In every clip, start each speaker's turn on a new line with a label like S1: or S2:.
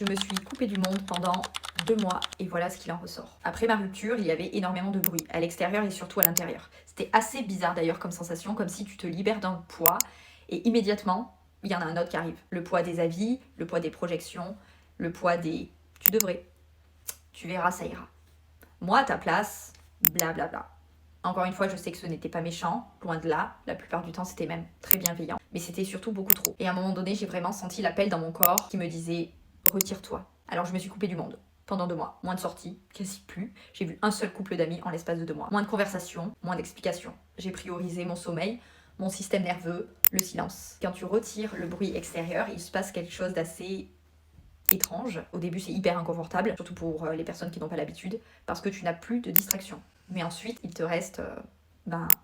S1: Je me suis coupée du monde pendant 2 mois et voilà ce qu'il en ressort. Après ma rupture, il y avait énormément de bruit, à l'extérieur et surtout à l'intérieur. C'était assez bizarre d'ailleurs comme sensation, comme si tu te libères d'un poids et immédiatement, il y en a un autre qui arrive. Le poids des avis, le poids des projections, le poids des tu devrais, tu verras, ça ira. Moi à ta place, blablabla. Encore une fois, je sais que ce n'était pas méchant, loin de là. La plupart du temps, c'était même très bienveillant. Mais c'était surtout beaucoup trop. Et à un moment donné, j'ai vraiment senti l'appel dans mon corps qui me disait « Retire-toi ». Alors je me suis coupée du monde. Pendant 2 mois, moins de sorties, quasi plus. J'ai vu un seul couple d'amis en l'espace de 2 mois. Moins de conversations, moins d'explications. J'ai priorisé mon sommeil, mon système nerveux, le silence. Quand tu retires le bruit extérieur, il se passe quelque chose d'assez étrange. Au début, c'est hyper inconfortable, surtout pour les personnes qui n'ont pas l'habitude, parce que tu n'as plus de distraction. Mais ensuite, il te reste,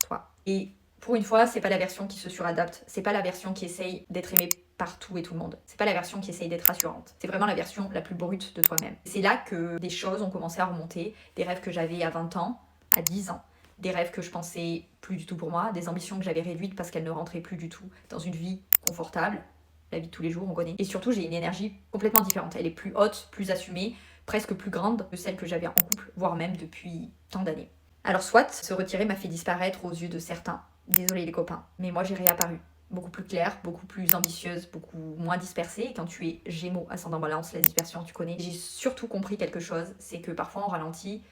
S1: toi. Et pour une fois, c'est pas la version qui se suradapte, c'est pas la version qui essaye d'être aimée par tout et tout le monde. C'est pas la version qui essaye d'être rassurante. C'est vraiment la version la plus brute de toi-même. C'est là que des choses ont commencé à remonter, des rêves que j'avais à 20 ans, à 10 ans, des rêves que je pensais plus du tout pour moi, des ambitions que j'avais réduites parce qu'elles ne rentraient plus du tout dans une vie confortable. La vie de tous les jours, on connaît. Et surtout, j'ai une énergie complètement différente. Elle est plus haute, plus assumée, presque plus grande que celle que j'avais en couple, voire même depuis tant d'années. Alors soit, se retirer m'a fait disparaître aux yeux de certains. Désolé les copains, mais moi j'ai réapparu. Beaucoup plus claire, beaucoup plus ambitieuse, beaucoup moins dispersée. Et quand tu es Gémeaux, ascendant Balance, la dispersion, tu connais. J'ai surtout compris quelque chose, c'est que parfois on ralentit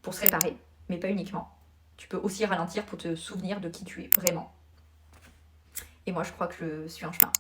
S1: pour se réparer, mais pas uniquement. Tu peux aussi ralentir pour te souvenir de qui tu es vraiment. Et moi je crois que je suis en chemin.